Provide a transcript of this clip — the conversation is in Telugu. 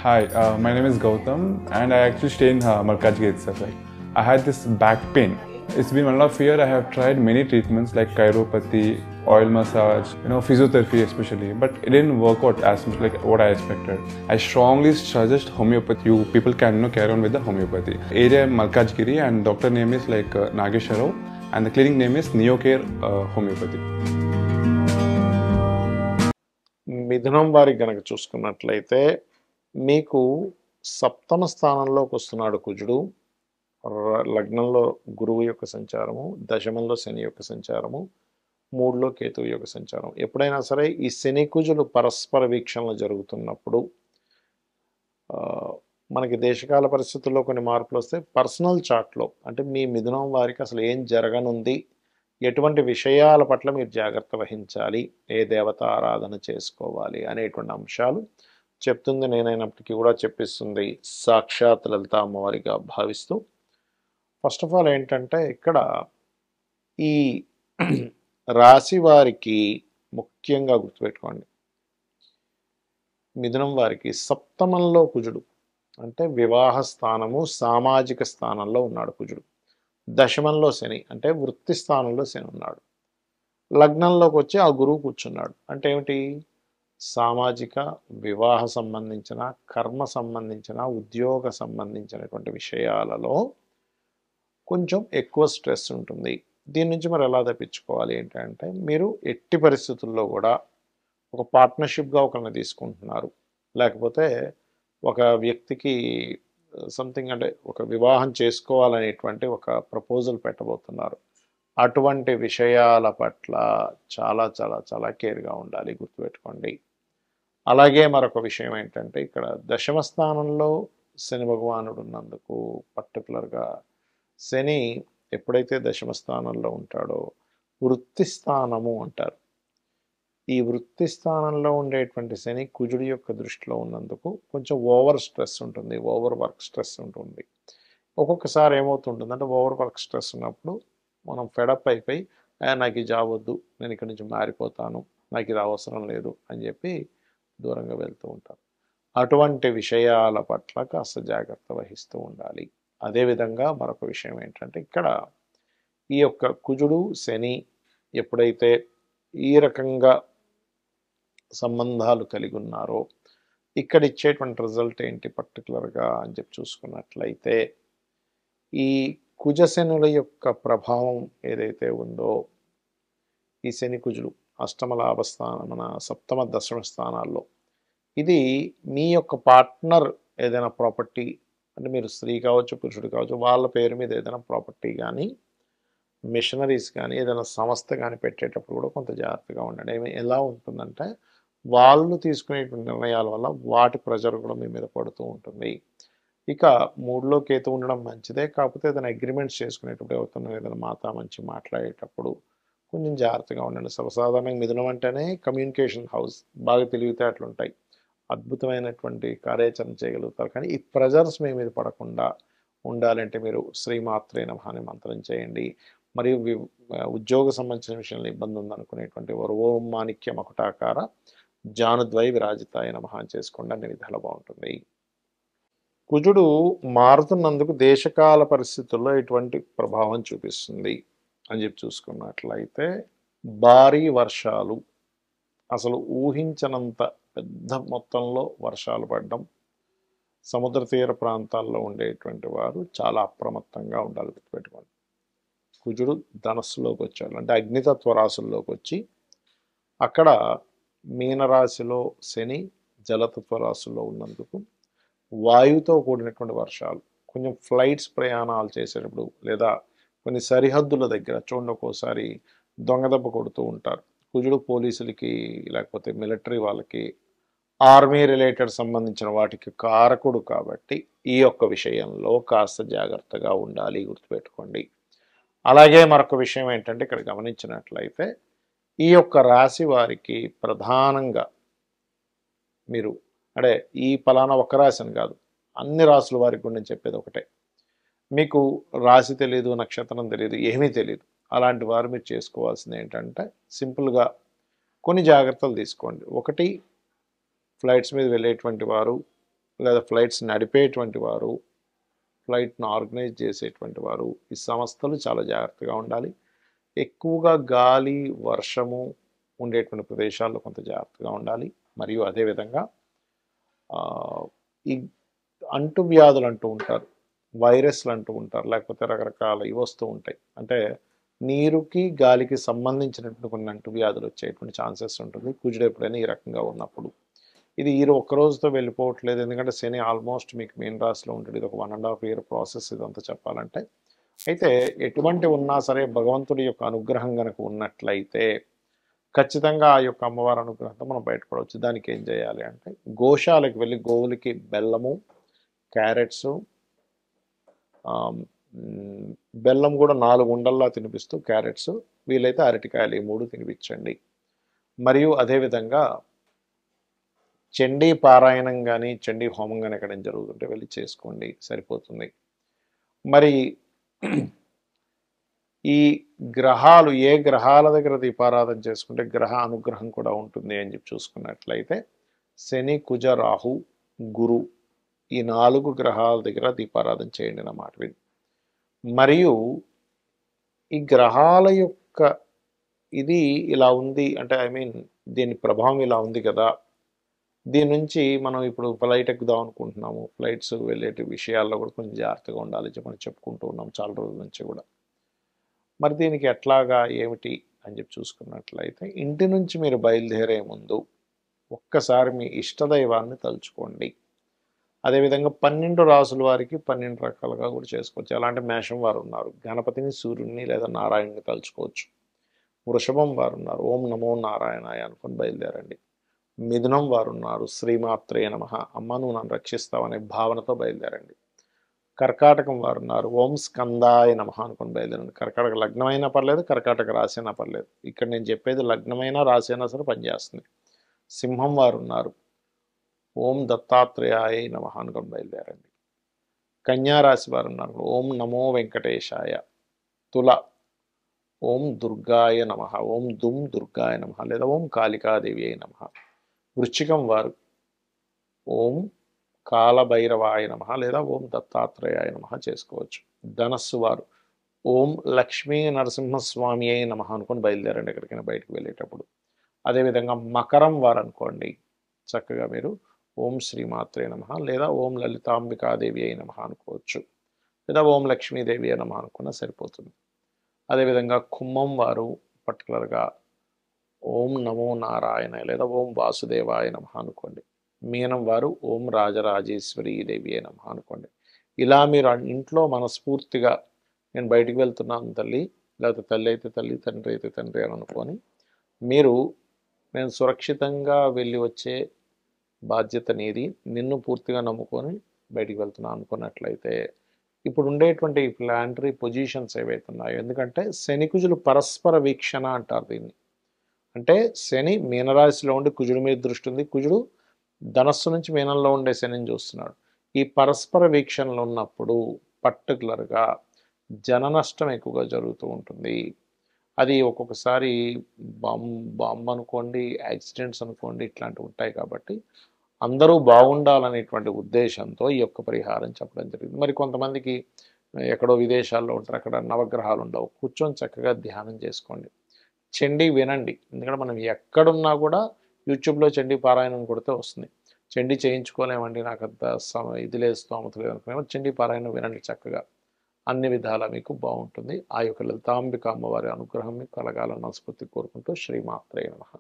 Hi, my name is Gautam, and I actually stay in Malkajgiri itself. Like, I had this back pain. It's been 1.5 years. I have tried many treatments like chiropathy, oil massage, physiotherapy especially, but it didn't work out as much like what I expected. I strongly suggest homeopathy. You people can carry on with the homeopathy. Area Malkajgiri, and doctor name is like Nagesharov, and the clinic name is Neocare Homeopathy. మిథునం వారికి గనక చూసుకున్నట్లయితే మీకు సప్తమ స్థానంలోకి వస్తున్నాడు కుజుడు, లగ్నంలో గురువు యొక్క సంచారము, దశమంలో శని యొక్క సంచారము, మూడులో కేతువు యొక్క సంచారం. ఎప్పుడైనా సరే ఈ శని కుజులు పరస్పర వీక్షణలు జరుగుతున్నప్పుడు మనకి దేశకాల పరిస్థితుల్లో కొన్ని మార్పులు వస్తే పర్సనల్ చార్ట్లో అంటే మీ మిథునం వారికి అసలు ఏం జరగనుంది, ఎటువంటి విషయాల పట్ల మీరు జాగ్రత్త వహించాలి, ఏ దేవత ఆరాధన చేసుకోవాలి అనేటువంటి అంశాలు చెప్తుంది. నేనైనప్పటికీ కూడా చెప్పిస్తుంది సాక్షాత్ లలిత అమ్మవారిగా భావిస్తూ, ఫస్ట్ ఆఫ్ ఆల్ ఏంటంటే ఇక్కడ ఈ రాశి వారికి ముఖ్యంగా గుర్తుపెట్టుకోండి, మిథునం వారికి సప్తమంలో కుజుడు అంటే వివాహ స్థానము, సామాజిక స్థానంలో ఉన్నాడు కుజుడు. దశమంలో శని అంటే వృత్తి స్థానంలో శని ఉన్నాడు. లగ్నంలోకి వచ్చి ఆ గురువు కూర్చున్నాడు. అంటే ఏమిటి? సామాజిక, వివాహ సంబంధించిన, కర్మ సంబంధించిన, ఉద్యోగ సంబంధించినటువంటి విషయాలలో కొంచెం ఎక్కువ స్ట్రెస్ ఉంటుంది. దీని నుంచి మరి ఎలా తప్పించుకోవాలి ఏంటంటే, మీరు ఎట్టి పరిస్థితుల్లో కూడా ఒక పార్ట్నర్షిప్గా ఒకరిని తీసుకుంటున్నారు, లేకపోతే ఒక వ్యక్తికి సంథింగ్ అంటే ఒక వివాహం చేసుకోవాలనేటువంటి ఒక ప్రపోజల్ పెట్టబోతున్నారు. అటువంటి విషయాల పట్ల చాలా చాలా చాలా కేర్గా ఉండాలి, గుర్తుపెట్టుకోండి. అలాగే మరొక విషయం ఏంటంటే, ఇక్కడ దశమ స్థానంలో శని భగవానుడు ఉన్నందుకు పర్టికులర్గా శని ఎప్పుడైతే దశమ స్థానంలో ఉంటాడో వృత్తి స్థానము అంటారు. ఈ వృత్తి స్థానంలో ఉండేటువంటి శని కుజుడి యొక్క దృష్టిలో ఉన్నందుకు కొంచెం ఓవర్ స్ట్రెస్ ఉంటుంది, ఓవర్ వర్క్ స్ట్రెస్ ఉంటుంది. ఒక్కొక్కసారి ఏమవుతుంటుంది అంటే, ఓవర్ వర్క్ స్ట్రెస్ ఉన్నప్పుడు మనం ఫెడప్ అయిపోయి నాకు ఈ జాబ్ వద్దు, నేను ఇక్కడి నుంచి మారిపోతాను, నాకు ఇది అవసరం లేదు అని చెప్పి దూరంగా వెళ్తూ ఉంటారు. అటువంటి విషయాల పట్ల కాస్త జాగ్రత్త వహిస్తూ ఉండాలి. అదేవిధంగా మరొక విషయం ఏంటంటే, ఇక్కడ ఈ యొక్క కుజుడు శని ఎప్పుడైతే ఈ రకంగా సంబంధాలు కలిగి ఉన్నారో ఇక్కడ ఇచ్చేటువంటి రిజల్ట్ ఏంటి పర్టికులర్గా అని చెప్పి చూసుకున్నట్లయితే, ఈ కుజశనుల యొక్క ప్రభావం ఏదైతే ఉందో, ఈ శని కుజులు అష్టమ లాభస్థానం, మన సప్తమ దశమ స్థానాల్లో, ఇది మీ యొక్క పార్ట్నర్ ఏదైనా ప్రాపర్టీ అంటే మీరు స్త్రీ కావచ్చు, పురుషుడు కావచ్చు, వాళ్ళ పేరు మీద ఏదైనా ప్రాపర్టీ కానీ, మిషనరీస్ కానీ, ఏదైనా సంస్థ కానీ పెట్టేటప్పుడు కూడా కొంత జాగ్రత్తగా ఉండండి. ఎలా ఉంటుందంటే, వాళ్ళు తీసుకునేటువంటి నిర్ణయాల వల్ల వాటి ప్రెజర్ కూడా మీ మీద పడుతూ ఉంటుంది. ఇక మూడులో కేతు ఉండడం మంచిదే, కాకపోతే ఏదైనా అగ్రిమెంట్స్ చేసుకునేటప్పుడు ఎవరితో ఏదైనా మంచి మాట్లాడేటప్పుడు కొంచెం జాగ్రత్తగా ఉండండి. సర్వసాధారణంగా మిథునం అంటేనే కమ్యూనికేషన్ హౌస్, బాగా తెలివితేటలు ఉంటాయి, అద్భుతమైనటువంటి కార్యాచరణ చేయగలుగుతారు. కానీ ఈ ప్రెజర్స్ మీ మీద పడకుండా ఉండాలంటే మీరు శ్రీమాత్రే నమః అనే మంత్రం చేయండి. మరియు ఉద్యోగ సంబంధించిన విషయంలో ఇబ్బంది ఉందనుకునేటువంటి ఓం మాణిక్య మకుటాకార జానుద్వై విరాజితాయ నమః చేసుకోండి, అన్ని విధాలు బాగుంటుంది. కుజుడు మారుతున్నందుకు దేశకాల పరిస్థితుల్లో ఎటువంటి ప్రభావం చూపిస్తుంది అని చెప్పి చూసుకున్నట్లయితే, భారీ వర్షాలు, అసలు ఊహించనంత పెద్ద మొత్తంలో వర్షాలు పడడం, సముద్ర తీర ప్రాంతాల్లో ఉండేటువంటి వారు చాలా అప్రమత్తంగా ఉండాలి, గుర్తుపెట్టుకోండి. కుజుడు ధనస్సులోకి వచ్చాడు అంటే అగ్నితత్వ రాశుల్లోకి వచ్చి, అక్కడ మీనరాశిలో శని జలతత్వ రాశుల్లో ఉన్నందుకు వాయువుతో కూడినటువంటి వర్షాలు, కొంచెం ఫ్లైట్స్ ప్రయాణాలు చేసేటప్పుడు లేదా కొన్ని సరిహద్దుల దగ్గర చూడండి, ఒక్కోసారి దొంగదెబ్బ కొడుతూ ఉంటారు. కుజుడు పోలీసులకి లేకపోతే మిలిటరీ వాళ్ళకి, ఆర్మీ రిలేటెడ్ సంబంధించిన వాటికి కారకుడు కాబట్టి ఈ యొక్క విషయంలో కాస్త జాగ్రత్తగా ఉండాలి, గుర్తుపెట్టుకోండి. అలాగే మరొక విషయం ఏంటంటే, ఇక్కడ గమనించినట్లయితే ఈ యొక్క రాశి వారికి ప్రధానంగా మీరు అంటే ఈ ఫలానా ఒక్క రాశి అని కాదు, అన్ని రాశుల వారికి కూడా నేను చెప్పేది ఒకటే, మీకు రాశి తెలియదు, నక్షత్రం తెలియదు, ఏమీ తెలియదు, అలాంటి వారు మీరు చేసుకోవాల్సింది ఏంటంటే, సింపుల్గా కొన్ని జాగ్రత్తలు తీసుకోండి. ఒకటి, ఫ్లైట్స్ మీద వెళ్ళేటువంటి వారు లేదా ఫ్లైట్స్ నడిపేటువంటి వారు, ఫ్లైట్ను ఆర్గనైజ్ చేసేటువంటి వారు, ఈ సంస్థలు చాలా జాగ్రత్తగా ఉండాలి. ఎక్కువగా గాలి, వర్షము ఉండేటువంటి ప్రదేశాల్లో కొంత జాగ్రత్తగా ఉండాలి. మరియు అదేవిధంగా ఈ అంటువ్యాధులు అంటూ ఉంటారు, వైరస్లు అంటూ ఉంటారు, లేకపోతే రకరకాల ఇవి వస్తూ ఉంటాయి. అంటే నీరుకి గాలికి సంబంధించినటువంటి కొన్ని అంటువ్యాధులు వచ్చేటువంటి ఛాన్సెస్ ఉంటుంది కుజుడు ఎప్పుడైనా ఈ రకంగా ఉన్నప్పుడు. ఇది ఈ ఒక్క రోజుతో వెళ్ళిపోవట్లేదు, ఎందుకంటే శని ఆల్మోస్ట్ మీకు మీన రాశిలో ఉంటుంది. ఇది ఒక 1.5 year ప్రాసెస్ ఇదంతా చెప్పాలంటే. అయితే ఎటువంటి ఉన్నా సరే భగవంతుడి యొక్క అనుగ్రహం కనుక ఉన్నట్లయితే ఖచ్చితంగా ఆ యొక్క అమ్మవారి అనుగ్రహంతో మనం బయటపడవచ్చు. దానికి ఏం చేయాలి అంటే గోశాలకు వెళ్ళి గోవులకి బెల్లము, క్యారెట్స్, బెల్లం కూడా 4 ఉండల్లా తినిపిస్తూ, క్యారెట్స్, వీలైతే అరటికాయలు, ఈ 3 తినిపించండి. మరియు అదేవిధంగా చండీ పారాయణం కానీ చండీ హోమం కానీ ఎక్కడైనా జరుగుతుంటే వెళ్ళి చేసుకోండి, సరిపోతుంది. మరి ఈ గ్రహాలు ఏ గ్రహాల దగ్గర దీపారాధన చేసుకుంటే గ్రహ అనుగ్రహం కూడా ఉంటుంది అని చెప్పి చూసుకున్నట్లయితే శని, కుజ, రాహు, గురు, ఈ 4 గ్రహాల దగ్గర దీపారాధన చేయండి అన్నమాట. మరియు ఈ గ్రహాల యొక్క ఇది ఇలా ఉంది అంటే దీని ప్రభావం ఇలా ఉంది కదా, దీని నుంచి మనం ఇప్పుడు ఫ్లైట్ ఎక్కుదాం అనుకుంటున్నాము, ఫ్లైట్స్ వెళ్ళేటి విషయాల్లో కూడా కొంచెం జాగ్రత్తగా ఉండాలి మనం చెప్పుకుంటూ ఉన్నాం చాలా రోజుల నుంచి కూడా. మరి దీనికి ఎట్లాగా ఏమిటి అని చెప్పి చూసుకున్నట్లయితే ఇంటి నుంచి మీరు బయలుదేరే ముందు ఒక్కసారి మీ ఇష్టదైవాన్ని తలుచుకోండి. అదేవిధంగా 12 రాసుల వారికి 12 రకాలుగా కూడా చేసుకోవచ్చు. అలాంటి మేషం వారు ఉన్నారు, గణపతిని, సూర్యుడిని లేదా నారాయణుని తలుచుకోవచ్చు. వృషభం వారు ఉన్నారు, ఓం నమో నారాయణాయ అనుకుని బయలుదేరండి. మిథునం వారు ఉన్నారు, శ్రీమాత్రే నమః, అమ్మ నువ్వు నన్ను రక్షిస్తావనే భావనతో బయలుదేరండి. కర్కాటకం వారు ఉన్నారు, ఓం స్కందాయ నమః అనుకుని బయలుదేరండి. కర్కాటక లగ్నం అయినా పర్లేదు, కర్కాటక రాశి అయినా పర్లేదు, ఇక్కడ నేను చెప్పేది లగ్నమైనా రాశి అయినా సరే పనిచేస్తుంది. సింహం వారు ఉన్నారు, ఓం దత్తాత్రేయాయ నమః అనుకుని బయలుదేరండి. కన్యారాశి వారు ఉన్నారు, ఓం నమో వెంకటేశాయ. తుల, ఓం దుర్గాయ నమః, ఓం దుమ్ దుర్గాయ నమః లేదా ఓం కాళికాదేవి అయి నమః. వృశ్చికం వారు ఓం కాలభైరవాయ నమః లేదా ఓం దత్తాత్రేయాయ నమః చేసుకోవచ్చు. ధనస్సు వారు ఓం లక్ష్మీ నరసింహస్వామి అయి నమః అనుకొని బయలుదేరండి ఎక్కడికైనా బయటకు వెళ్ళేటప్పుడు. అదేవిధంగా మకరం వారు అనుకోండి, చక్కగా మీరు ఓం శ్రీమాత్రే నమః లేదా ఓం లలితాంబికాదేవి అయి నమః అనుకోవచ్చు, లేదా ఓం లక్ష్మీదేవి అయి నమః అనుకున్నా సరిపోతుంది. అదేవిధంగా కుంభం వారు పర్టికులర్గా ఓం నమో నారాయణ లేదా ఓం వాసుదేవాయ నమః అనుకోండి. మీనం వారు ఓం రాజరాజేశ్వరీ దేవి అయి నమః అనుకోండి. ఇలా మీరు ఇంట్లో మనస్ఫూర్తిగా నేను బయటికి వెళ్తున్నాను తల్లి, లేకపోతే తల్లి అయితే తల్లి, తండ్రి అయితే తండ్రి అని అనుకొని మీరు నేను సురక్షితంగా వెళ్ళి వచ్చే బాధ్యత నీది, నిన్ను పూర్తిగా నమ్ముకొని బయటికి వెళ్తున్నాను అనుకున్నట్లయితే ఇప్పుడు ఉండేటువంటి ప్లానటరీ పొజిషన్స్ ఏవైతే ఉన్నాయో, ఎందుకంటే శని కుజులు పరస్పర వీక్షణ అంటారు దీన్ని. అంటే శని మీనరాశిలో ఉండి కుజుడి మీద దృష్టి ఉంది, కుజుడు ధనస్సు నుంచి మీనంలో ఉండే శనిని చూస్తున్నాడు. ఈ పరస్పర వీక్షణలు ఉన్నప్పుడు పర్టికులర్గా జన నష్టం ఎక్కువగా జరుగుతూ ఉంటుంది. అది ఒక్కొక్కసారి బాంబు అనుకోండి, యాక్సిడెంట్స్ అనుకోండి, ఇట్లాంటివి ఉంటాయి. కాబట్టి అందరూ బాగుండాలనేటువంటి ఉద్దేశంతో ఈ యొక్క పరిహారం చెప్పడం జరిగింది. మరి కొంతమందికి ఎక్కడో విదేశాల్లో ఉంటారు, అక్కడ నవగ్రహాలు ఉండవు, కూర్చొని చక్కగా ధ్యానం చేసుకోండి, చండీ వినండి. ఎందుకంటే మనం ఎక్కడున్నా కూడా యూట్యూబ్లో చండీ పారాయణం కొడితే వస్తుంది. చండీ చేయించుకోలేమండి, నాకు అంత ఇది లేదు, స్తోమత లేదు అనుకునేమో చండీ పారాయణం వినండి, చక్కగా అన్ని విధాలా మీకు బాగుంటుంది. ఆ యొక్క లలితాంబిక అమ్మవారి అనుగ్రహం మీకు కలగాలని మనస్ఫూర్తి కోరుకుంటూ శ్రీమాత్రే నమః.